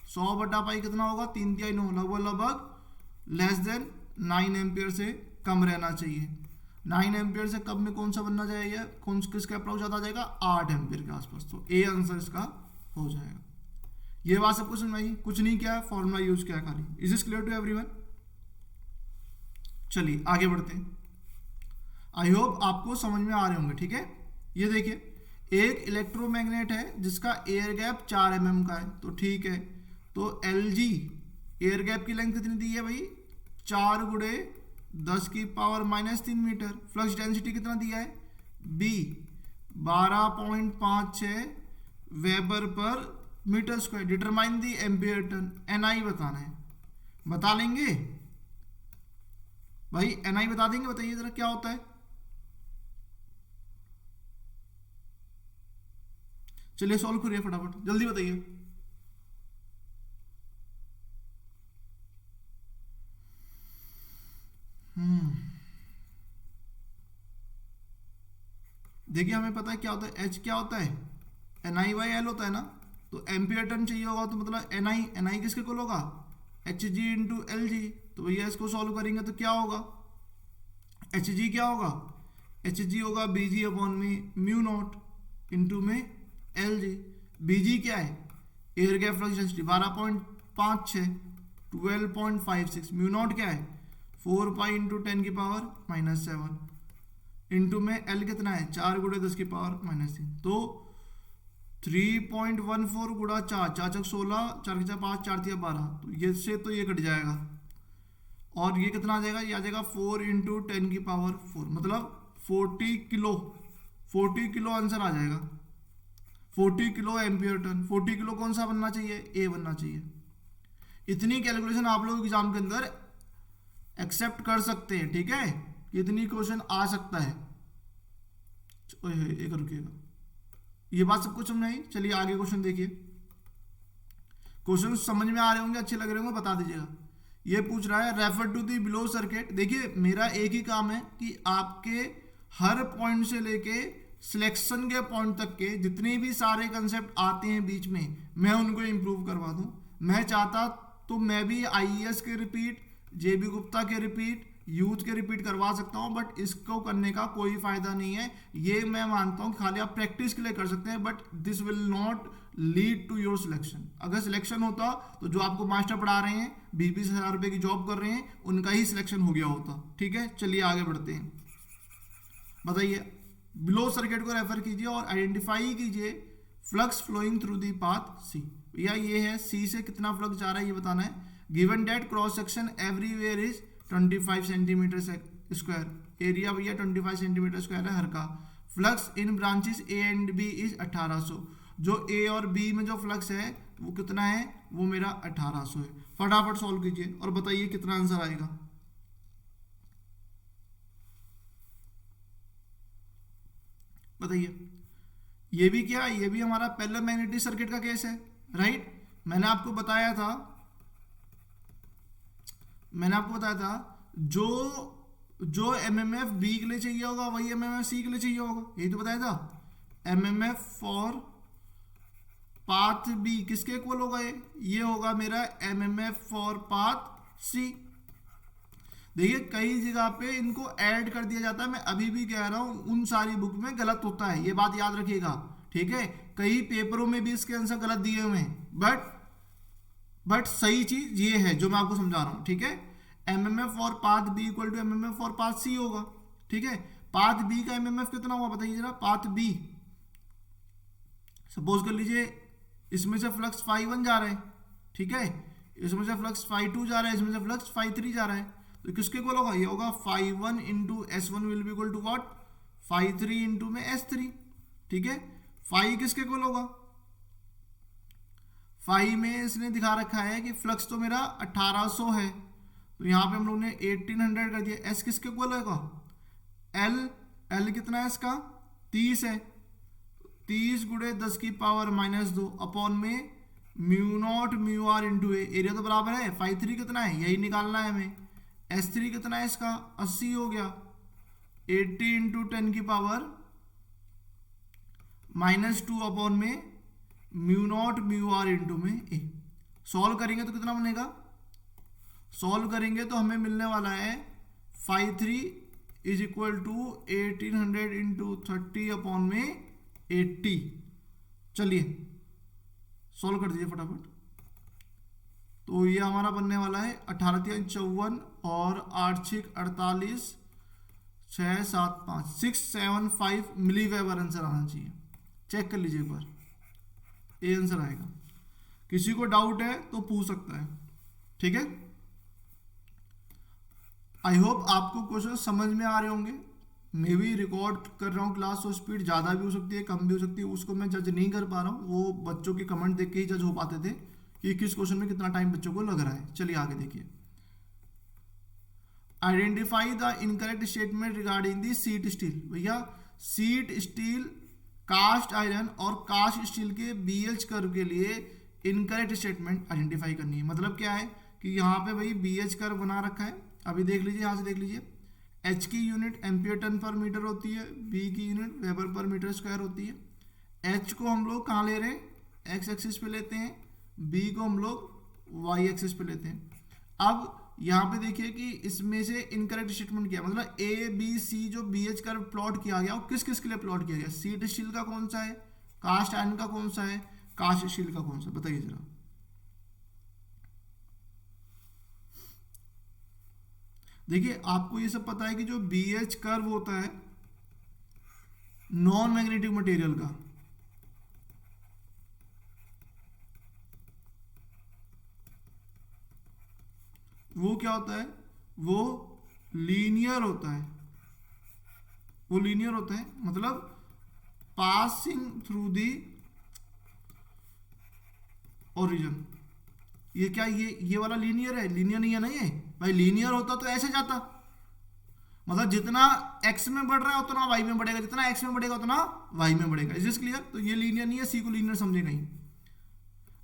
100 बटा पाई कितना होगा, 3 3 9, लगभग लगभग लेस देन 9 एम्पियर से कम रहना चाहिए। 9 एम्पियर से कम में कौन सा बनना चाहिए, कौन किसका अप्रोच आता जाएगा, 8 एम्पियर के आसपास, तो ए आंसर इसका हो जाएगा। ये बात सबको समझ आई, कुछ नहीं किया, फॉर्मूला यूज किया खाली। Is this clear to everyone? चलिए आगे बढ़ते हैं। आई होप आपको समझ में आ रहे होंगे, ठीक है। ये देखिए, एक इलेक्ट्रोमैग्नेट है जिसका एयर गैप 4 mm का है, तो ठीक है, तो Lg एयर गैप की लेंथ कितनी दी है भाई, 4 गुणे 10 की पावर -3 मीटर। फ्लक्स डेंसिटी कितना दिया है, B 12.56 वेबर पर metre square. Determine the ampere turn, Ni बताना है, बता लेंगे भाई, Ni बता देंगे, बताइए जरा क्या होता है। चलिए सॉल्व करिए फटाफट, जल्दी बताइए। देखिए हमें पता है क्या होता है, H क्या होता है, Ni/L होता है ना, तो एम्पियर टर्न चाहिए होगा, तो मतलब Ni किसके इक्वल होगा, Hg इंटू Lg। तो भैया इसको सॉल्व करेंगे तो क्या होगा, Hg क्या होगा, Hg होगा Bg अपॉन में म्यू नॉट इंटू में Lg। Bg क्या है, air gap flux density 12.56, 12.56, mu naught क्या है 4 पाई इंटू 10 की पावर -7 इंटू में L कितना है 4 गुणे 10 की पावर -3, तो 3.14 गुणा 4, 4 चक 16, 4 के 5, 4 तिया 12, तो ये से तो ये कट जाएगा, और ये कितना आ जाएगा, ये आ जाएगा 4 इंटू 10 की पावर 4, मतलब 40 किलो, 40 किलो आंसर आ जाएगा। 40 किलो एम्पियर टर्न, 40 किलो कौन सा बनना चाहिए, ए बनना चाहिए। इतनी कैलकुलेशन आप लोग एग्जाम के अंदर एक्सेप्ट कर सकते हैं, ठीक है, इतनी क्वेश्चन आ सकता है। एक रुकिएगा, ये बात सबको समझ आई। चलिए आगे क्वेश्चन देखिए, क्वेश्चन समझ में आ रहे होंगे, अच्छे लग रहे होंगे, बता दीजिएगा। ये पूछ रहा है refer to the below circuit. देखिए मेरा एक ही काम है कि आपके हर पॉइंट से लेके सिलेक्शन के पॉइंट तक के जितने भी सारे कंसेप्ट आते हैं बीच में, मैं उनको इंप्रूव करवा दूं। मैं चाहता तो मैं भी आईएएस के रिपीट, जेबी गुप्ता के रिपीट, यूथ के रिपीट करवा सकता हूं, बट इसको करने का कोई फायदा नहीं है। ये मैं मानता हूं खाली आप प्रैक्टिस के लिए कर सकते हैं, but this will not lead to your selection. अगर सिलेक्शन होता तो जो आपको मास्टर पढ़ा रहे हैं 20-20 हज़ार रुपए की जॉब कर रहे हैं, उनका ही सिलेक्शन हो गया होता, ठीक है। चलिए आगे बढ़ते हैं, बताइए बिलो सर्किट को रेफर कीजिए और आइडेंटिफाई कीजिए flux flowing through the path C. या ये है सी से कितना फ्लक्स जा रहा है ये बताना है। Given that cross section everywhere is 25 centimetre square, area भैया 25 सेंटीमीटर स्क्वायर है हर का। Flux in branches A and B is 1800, जो ए और बी में जो फ्लक्स है वो कितना है, वो मेरा 1800 है। फटाफट सॉल्व कीजिए और बताइए कितना आंसर आएगा। बताइए, ये भी क्या, ये भी हमारा पैरेलल मैग्नेटिक सर्किट का केस है, राइट। मैंने आपको बताया था जो एमएमएफ बी के लिए चाहिए होगा वही एमएमएफ सी के लिए चाहिए होगा, यही तो बताया था। एमएमएफ फॉर पाथ बी किसके इक्वल होगा, ये होगा मेरा एमएमएफ फॉर पाथ सी। देखिए कई जगह पे इनको ऐड कर दिया जाता है, मैं अभी भी कह रहा हूं उन सारी बुक में गलत होता है, ये बात याद रखिएगा, ठीक है। कई पेपरों में भी इसके आंसर गलत दिए हुए हैं, बट सही चीज ये है जो मैं आपको समझा रहा हूं, ठीक है। MMF for path B equal to MMF for path C होगा, ठीक है। पाथ बी का एमएमएफ कितना हुआ बताइए जरा। पाथ बी सपोज कर लीजिए इसमें से फ्लक्स φ1 जा रहा है, ठीक है, इसमें से फ्लक्स φ2 जा रहा है, इसमें से फ्लक्स φ3 जा रहा है, तो किसके इक्वल होगा, ये होगा φ1 into S1 will be equal to what, φ3 into में S3, ठीक है। फाई किसके इक्वल होगा, फाई में इसने दिखा रखा है कि फ्लक्स तो मेरा 1800 है, तो यहाँ पे हम लोग ने 1800 कर दिया। एस किसके इक्वल होगा, एल कितना है इसका, 30 है, 30 गुणे 10 की पावर -2 अपॉन में mu naught mu r into A, area तो बराबर है, φ3 कितना है यही निकालना है हमें, S3 कितना है इसका 80 हो गया, 80 इंटू 10 की पावर -2 अपॉन में mu naught mu r into में ए। सॉल्व करेंगे तो कितना बनेगा, सॉल्व करेंगे तो हमें मिलने वाला है φ3 is equal to 1800 into 30 upon में 80। चलिए सॉल्व कर दीजिए फटाफट। तो ये हमारा बनने वाला है 18×3 = 54 और 8×6 = 48, 6 7 5 675 मिली वेबर आंसर आना चाहिए। चेक कर लीजिए एक बार, ये आंसर आएगा। किसी को डाउट है तो पूछ सकता है, ठीक है। आई होप आपको क्वेश्चन समझ में आ रहे होंगे। मैं भी रिकॉर्ड कर रहा हूँ क्लास, तो स्पीड ज़्यादा भी हो सकती है, कम भी हो सकती है, उसको मैं जज नहीं कर पा रहा हूँ। वो बच्चों के कमेंट देख के ही जज हो पाते थे कि किस क्वेश्चन में कितना टाइम बच्चों को लग रहा है। चलिए आगे देखिए। Identify the incorrect statement regarding the seat steel. भैया सीट स्टील, कास्ट आयरन और कास्ट स्टील के BH कर्व के लिए इनकरेक्ट स्टेटमेंट आइडेंटिफाई करनी है। मतलब क्या है कि यहाँ पे भाई BH कर्व बना रखा है, अभी देख लीजिए, यहाँ से देख लीजिए। H की यूनिट एम्पियर टन पर मीटर होती है, B की यूनिट वेबर पर मीटर स्क्वायर होती है। H को हम लोग कहाँ ले रहे हैं, X एक्सिस पे लेते हैं, B को हम लोग Y एक्सिस पे लेते हैं। अब यहाँ पे देखिए कि इसमें से इनकरेक्ट स्टेटमेंट क्या है, मतलब ABC जो BH कर्व प्लॉट किया गया वो किस किस के लिए प्लॉट किया गया, सीट स्टील का कौन सा है, कास्ट आयरन का कौन सा है, कास्ट स्टील का कौन सा, बताइए जरा। देखिए आपको ये सब पता है कि जो BH कर्व होता है नॉन मैग्नेटिक मटेरियल का, वो क्या होता है, वो लीनियर होता है। वो लीनियर होता है मतलब पासिंग थ्रू दी ओरिजिन। ये क्या, ये वाला लीनियर है, लीनियर नहीं है ना ये भाई। लीनियर होता तो ऐसे जाता, मतलब जितना x में बढ़ रहा है उतना y में बढ़ेगा, जितना x में बढ़ेगा उतना y में बढ़ेगा। Is this clear. तो ये लीनियर नहीं है, C को लीनियर समझेगा ही।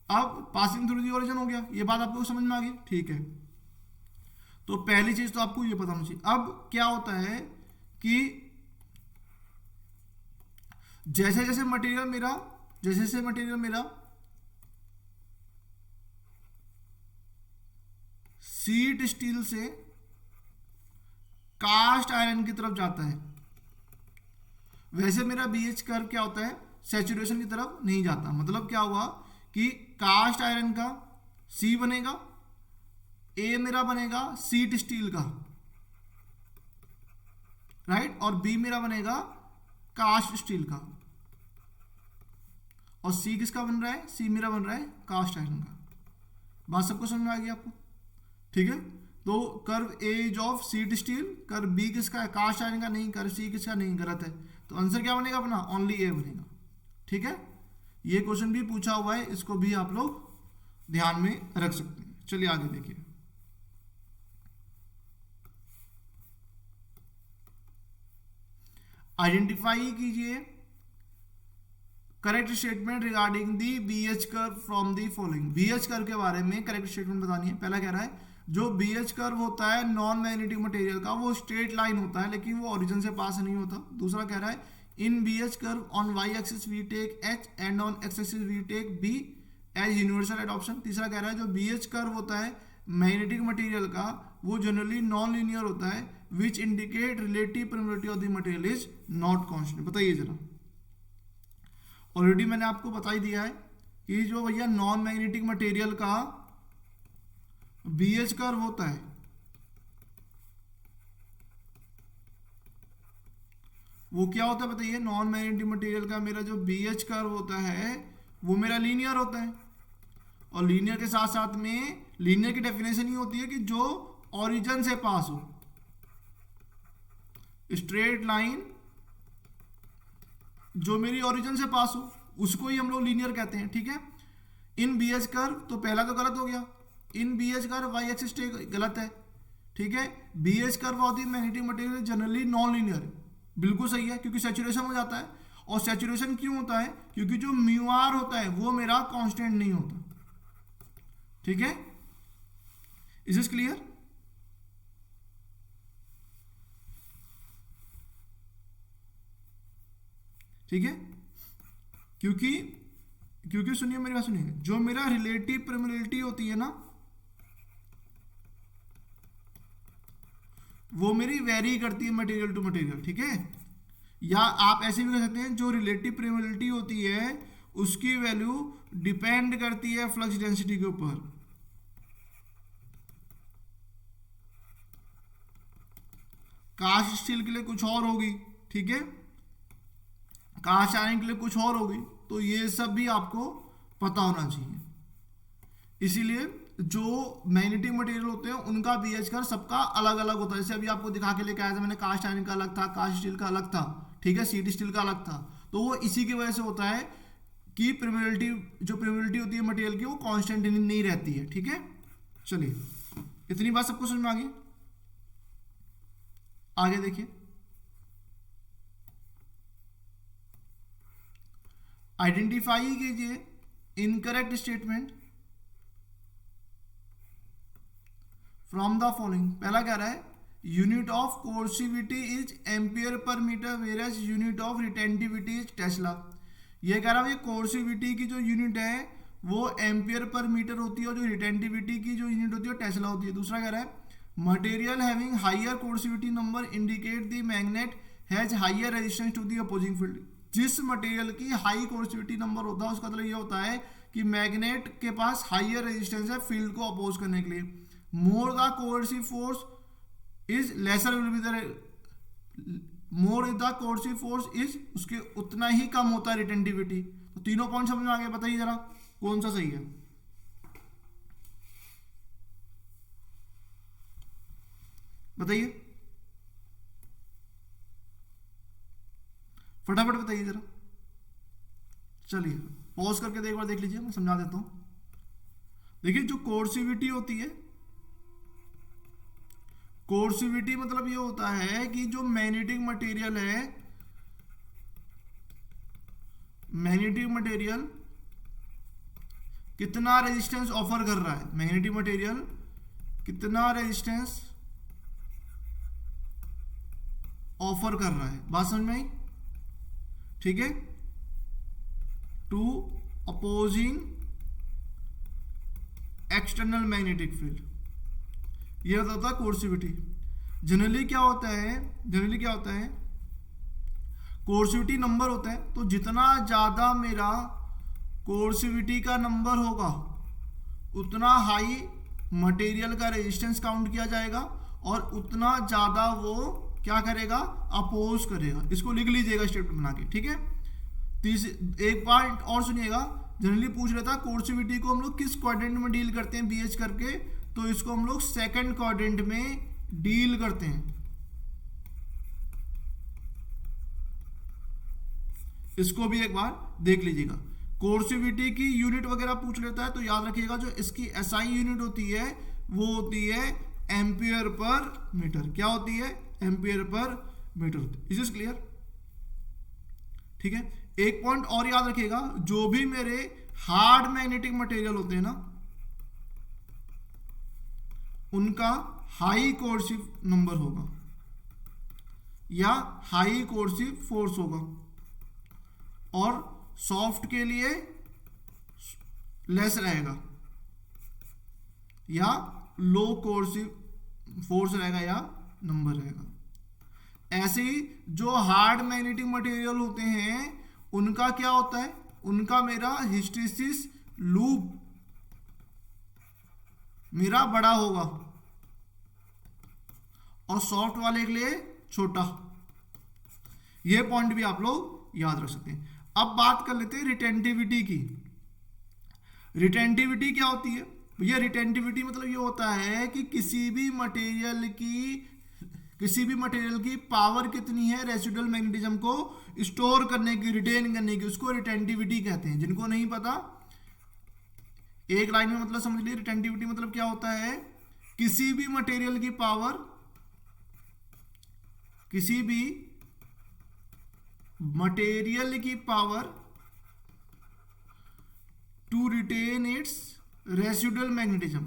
अब पासिंग थ्रू दी ओरिजिन हो गया, ये बात आपको समझ में आ गई, ठीक है। तो पहली चीज तो आपको ये पता होना चाहिए। अब क्या होता है कि जैसे जैसे मटेरियल मेरा सीट स्टील से कास्ट आयरन की तरफ जाता है, वैसे मेरा BH कर्व क्या होता है, सैचुरेशन की तरफ नहीं जाता। मतलब क्या हुआ कि कास्ट आयरन का C बनेगा, A मेरा बनेगा सीट स्टील का, राइट, और B मेरा बनेगा कास्ट स्टील का। और C किसका बन रहा है, C मेरा बन रहा है कास्ट आयरन का। बात सबको समझ में आ गई आपको, ठीक है। तो curve A is of seat steel, curve B किसका है, कास्ट आयरन का, नहीं, कर्व C किसका, नहीं, गलत है। तो आंसर क्या बनेगा अपना, ओनली A बनेगा, ठीक है। ये क्वेश्चन भी पूछा हुआ है, इसको भी आप लोग ध्यान में रख सकते हैं। चलिए आगे देखिए। आइडेंटिफाई कीजिए correct statement regarding the BH curve from the following. BH curve के बारे में करेक्ट स्टेटमेंट बतानी है। पहला कह रहा है जो BH कर्व होता है नॉन मैग्नेटिक मटेरियल का, वो स्ट्रेट लाइन होता है लेकिन वो ओरिजिन से पास नहीं होता। दूसरा कह रहा है in BH curve on Y axis we take H and on X axis we take B as universal adoption. तीसरा कह रहा है जो BH कर्व होता है मैग्नेटिक मटेरियल का, वो जनरली नॉन लीनियर होता है which indicate relative permittivity of the material is not constant. बताइए जरा। ऑलरेडी मैंने आपको बता ही दिया है कि जो भैया नॉन मैग्नेटिक मटेरियल का BH कर्व होता है, वो क्या होता है बताइए। नॉन मैग्नेटिक मटेरियल का मेरा जो BH कर्व होता है वो मेरा लीनियर होता है। और लीनियर के साथ साथ में लीनियर की डेफिनेशन ये होती है कि जो ओरिजिन से पास हो, स्ट्रेट लाइन जो मेरी ओरिजिन से पास हो उसको ही हम लोग लीनियर कहते हैं, ठीक है। इन बी एच कर्व, तो पहला तो गलत हो गया, in B H curve Y axis गलत है, ठीक है। B H curve of the magnetic material generally non linear, बिल्कुल सही है, क्योंकि सैचुरेशन हो जाता है। और सैचुरेशन क्यों होता है? क्योंकि जो म्यू आर होता है वो मेरा कांस्टेंट नहीं होता, ठीक है। Is this clear? ठीक है, क्योंकि सुनिए मेरी बात सुनिए, जो मेरा रिलेटिव परमेबिलिटी होती है ना, वो मेरी वेरी करती है मटेरियल टू मटेरियल, ठीक है। या आप ऐसे भी कह सकते हैं, जो रिलेटिव परमेबिलिटी होती है उसकी वैल्यू डिपेंड करती है फ्लक्स डेंसिटी के ऊपर। कास्ट स्टील के लिए कुछ और होगी, ठीक है, कास्ट आयरन के लिए कुछ और होगी, तो ये सब भी आपको पता होना चाहिए। इसीलिए जो मैग्नेटिक मटेरियल होते हैं उनका बीएच कर्व सबका अलग अलग होता है। जैसे अभी आपको दिखा के लेके आया था मैंने, कास्ट आयरन का अलग था, कास्ट स्टील का अलग था, ठीक है, सीटी स्टील का अलग था। तो वो इसी की वजह से होता है कि परमेबिलिटी, जो परमेबिलिटी होती है मटेरियल की, वो कांस्टेंट नहीं रहती है, ठीक है। चलिए, इतनी बात सबको समझ में आ गई। आगे देखिए, आइडेंटिफाई कीजिए incorrect statement from the following. पहला कह रहा है unit of coercivity is ampere पर metre whereas unit of retentivity is tesla. ये कह रहा है कोर्सिविटी की जो यूनिट है वो एम्पियर पर मीटर होती है और जो रिटेंटिविटी की जो यूनिट होती है वो टेस्ला होती है। दूसरा कह रहा है material having higher coercivity number indicate the magnet has higher resistance to the opposing field. जिस मटेरियल की हाई कोर्सिविटी नंबर होता है उसका मतलब ये होता है कि मैग्नेट के पास हायर रेजिस्टेंस है फील्ड को अपोज करने के लिए। मोर the coercive force is lesser will be the more the coercive force is, उसके उतना ही कम होता है रिटेंटिविटी। तो तीनों पॉइंट समझ में आ गए, बताइए जरा कौन सा सही है। बताइए फटाफट बताइए जरा। चलिए पॉज करके एक बार देख लीजिए, मैं समझा देता हूं। देखिए जो कोर्सिविटी होती है, कोर्सिविटी मतलब ये होता है कि जो मैग्नेटिक मटेरियल है, मैग्नेटिक मटेरियल कितना रेजिस्टेंस ऑफर कर रहा है, मैग्नेटिक मटेरियल कितना रेजिस्टेंस ऑफर कर रहा है। बात समझ में आई, ठीक है, to opposing external magnetic field, ये होता है कोर्सिविटी। जनरली क्या होता है, कोर्सिविटी नंबर होता है, तो जितना ज्यादा मेरा कोर्सिविटी का नंबर होगा उतना हाई मटेरियल का रेजिस्टेंस काउंट किया जाएगा और उतना ज्यादा वो क्या करेगा, अपोज करेगा। इसको लिख लीजिएगा स्टेटमेंट बना के, ठीक है। एक पॉइंट और सुनिएगा, जनरली पूछ रहा था कोर्सिविटी को हम लोग किस क्वाड्रेंट में डील करते हैं बीएच करके, तो इसको हम लोग सेकंड क्वाड्रेंट में डील करते हैं। इसको भी एक बार देख लीजिएगा। कोर्सिविटी की यूनिट वगैरह पूछ लेता है तो याद रखिएगा जो इसकी एसआई यूनिट होती है वो होती है एम्पियर पर मीटर। क्या होती है, ampere per metre. Is this clear, ठीक है। एक पॉइंट और याद रखिएगा, जो भी मेरे हार्ड मैग्नेटिक मटेरियल होते हैं ना उनका हाई कोर्सिव नंबर होगा या हाई कोर्सिव फोर्स होगा, और सॉफ्ट के लिए लेस रहेगा या लो कोर्सिव फोर्स रहेगा या नंबर रहेगा। ऐसे ही जो हार्ड मैग्नेटिक मटेरियल होते हैं उनका क्या होता है, उनका मेरा हिस्टैरिसीस लूप मेरा बड़ा होगा और सॉफ्ट वाले के लिए छोटा। ये पॉइंट भी आप लोग याद रख सकते हैं। अब बात कर लेते हैं रिटेंटिविटी की। रिटेंटिविटी क्या होती है, भैया रिटेंटिविटी मतलब ये होता है कि किसी भी मटेरियल की पावर कितनी है रेसिडुअल मैग्नेटिज्म को स्टोर करने की, रिटेन करने की, उसको रिटेंटिविटी कहते हैं। जिनको नहीं पता एक लाइन में मतलब समझ लीजिए, रिटेंटिविटी मतलब क्या होता है, किसी भी मटेरियल की पावर, किसी भी मटेरियल की power to retain its residual magnetism.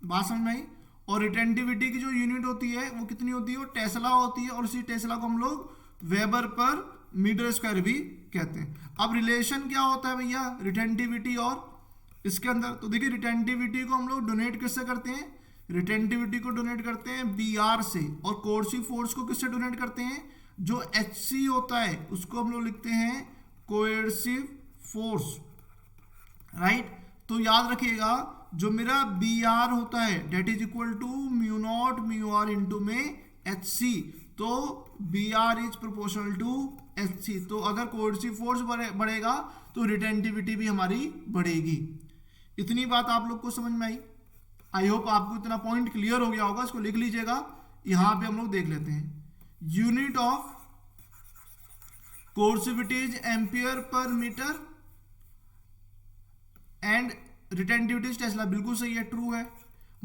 बात समझ में आई। और रिटेंटिविटी की जो यूनिट होती है वो कितनी होती है, वो टेस्ला होती है, और उसी टेस्ला को हम लोग वेबर पर मीटर स्क्वायर भी कहते हैं। अब रिलेशन क्या होता है भैया रिटेंटिविटी और इसके अंदर, तो देखिए रिटेंटिविटी को हम लोग डोनेट किससे करते हैं, रिटेंटिविटी को डोनेट करते हैं बीआर से, और कोर्सिव फोर्स को किससे डोनेट करते हैं, जो एचसी होता है उसको हम लोग लिखते हैं कोएर्सिव फोर्स, राइट। तो याद रखिएगा जो मेरा बी आर होता है that is equal to mu naught mu r into में एच सी, तो B r is proportional to H C. तो अगर कोएर्सिव फोर्स बढ़ेगा तो रिटेंटिविटी भी हमारी बढ़ेगी। इतनी बात आप लोग को समझ में आई। आई होप आपको इतना पॉइंट क्लियर हो गया होगा। इसको लिख लीजिएगा, यहां पे हम लोग देख लेते हैं। Unit of coercivity is ampere पर मीटर एंड रिटेंटिविटी टेस्ला, बिल्कुल सही है, ट्रू है।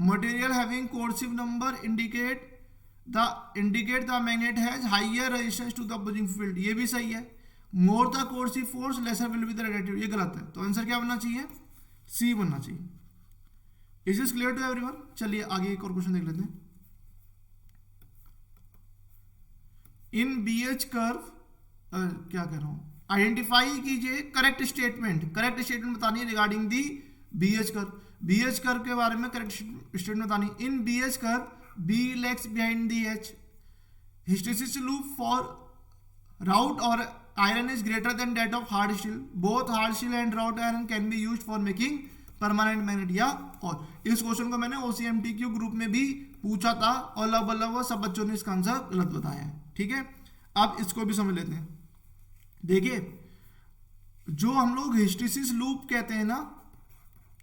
Material having coercive number indicate the magnet has higher resistance to the opposing field, ये भी सही है। More the coercive force lesser will be the relative, ये गलत है। तो आंसर क्या बनना चाहिए, सी बनना चाहिए। Is this clear to everyone. चलिए आगे एक और क्वेश्चन देख लेते हैं। इन बीएच कर्व क्या कह रहा हूं, आइडेंटिफाई कीजिए करेक्ट स्टेटमेंट बतानी है regarding the BH curve. BH curve के बारे में करेक्ट स्टेटमेंट बतानी। In BH curve B lags behind the H, hysteresis loop for wrought और iron is greater than that of hard steel, both hard steel and wrought iron can be used for making permanent magnet. या और इस question को मैंने ओसीएमटीक्यू group में भी पूछा था और लगभग सब बच्चों ने इसका आंसर गलत बताया है, ठीक है। अब इसको भी समझ लेते हैं। देखिए जो हम लोग हिस्टेरिसिस लूप कहते हैं ना,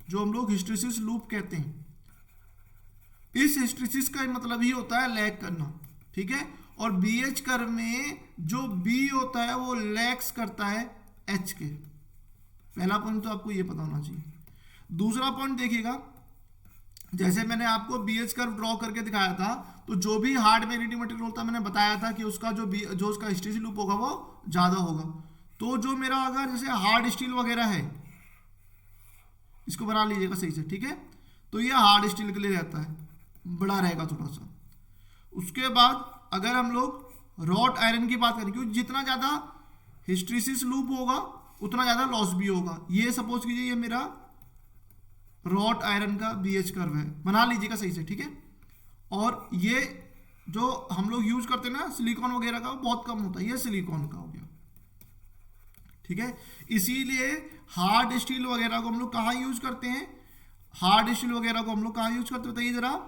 जो हम लोग हिस्टेरिसिस लूप कहते हैं, इस हिस्टेरिसिस का मतलब ही होता है लैग करना, ठीक है। और बीएच कर्व में जो बी होता है वो लैग्स करता है एच के। पहला पॉइंट तो आपको ये पता होना चाहिए। दूसरा पॉइंट देखिएगा, जैसे मैंने आपको बीएच कर्व ड्रॉ करके दिखाया था, तो जो भी हार्ड मैग्नेटिक मटेरियल होता है मैंने बताया था कि उसका जो उसका हिस्टेरिसिस लूप होगा वो ज्यादा होगा। तो जो मेरा अगर जैसे हार्ड स्टील वगैरह है, इसको बना लीजिएगा सही से, ठीक है। तो ये हार्ड स्टील के लिए रहता है, बड़ा रहेगा थोड़ा सा। उसके बाद अगर हम लोग रॉट आयरन की बात करें, क्योंकि जितना ज्यादा हिस्टेरिसिस लूप होगा उतना ज्यादा लॉस भी होगा। ये सपोज कीजिए ये मेरा रॉट आयरन का बीएच कर्व है, बना लीजिएगा सही से, ठीक है। और ये जो हम लोग यूज करते हैं ना सिलिकॉन वगैरह का, वो बहुत कम होता है, ये सिलिकॉन का हो गया, ठीक है। इसीलिए हार्ड स्टील वगैरह को हम लोग कहाँ यूज करते हैं, हार्ड स्टील वगैरह को हम लोग कहाँ यूज करते हैं बताइए जरा।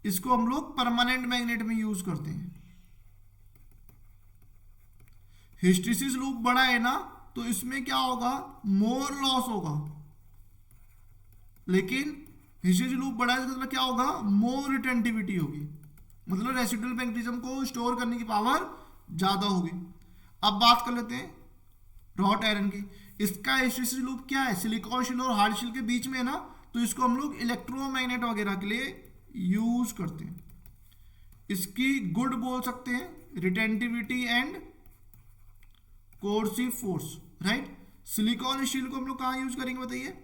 इसको हम लोग परमानेंट मैग्नेट में यूज करते हैं। हिस्टेरिसिस लूप बड़ा है ना, तो इसमें क्या होगा, मोर लॉस होगा। लेकिन हिस्टेरिसिस लूप बड़ा है तो मतलब क्या होगा, मोर रिटेंटिविटी होगी, मतलब रेसिडुअल मैग्नेटिज्म को स्टोर करने की पावर ज्यादा होगी। अब बात कर लेते हैं रॉट आयरन की। इसका हिस्टेरिसिस लूप क्या है, सिलिकॉन स्टील और हार्ड स्टील के बीच में है ना, तो इसको हम लोग इलेक्ट्रोमैग्नेट वगैरह के लिए यूज करते हैं। इसकी गुड बोल सकते हैं retentivity and coercive force, right. Silicon steel को हम लोग कहाँ यूज करेंगे बताइए।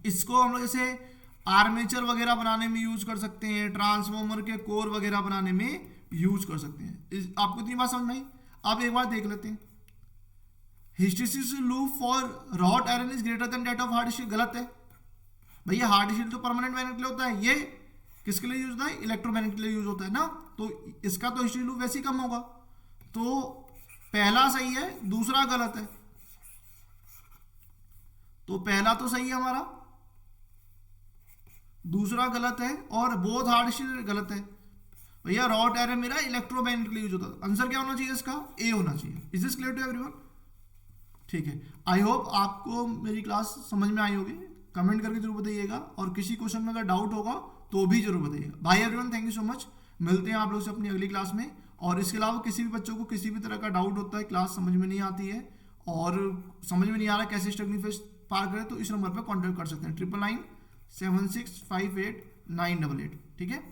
इसको हम लोग जैसे आर्मेचर वगैरह बनाने में यूज कर सकते हैं, ट्रांसफॉर्मर के कोर वगैरह बनाने में यूज कर सकते हैं। आपको इतनी बात समझ में आई। अब एक बार देख लेते हैं, hysteresis loop for wrought iron is greater than that of hard steel, गलत है भैया। हार्ड स्टील तो परमानेंट मैग्नेट के लिए होता है, ये किसके लिए यूज होता है, इलेक्ट्रोमैग्नेट के लिए यूज होता है ना, तो इसका तो हिस्टेरिसिस लूप वैसे ही कम होगा। तो पहला सही है, दूसरा गलत है। तो पहला तो सही है हमारा, दूसरा गलत है, और बोथ हार्ड स्टील गलत है। भैया रॉड टायर मेरा इलेक्ट्रोमैग्नेटिकली यूज होता है। आंसर क्या होना चाहिए इसका? ए होना चाहिए। Is this clear to everyone? ठीक है, आई होप आपको मेरी क्लास समझ में आई होगी। कमेंट करके जरूर बताइएगा, और किसी क्वेश्चन में अगर डाउट होगा तो भी जरूर बताइएगा। Bye everyone, thank you so much. मिलते हैं आप लोग से अपनी अगली क्लास में। और इसके अलावा किसी भी बच्चों को किसी भी तरह का डाउट होता है, क्लास समझ में नहीं आती है और समझ में नहीं आ रहा कैसे स्ट्रगलिंग फेज पार करें, तो इस नंबर पर कॉन्टैक्ट कर सकते हैं 9997658988। ठीक है,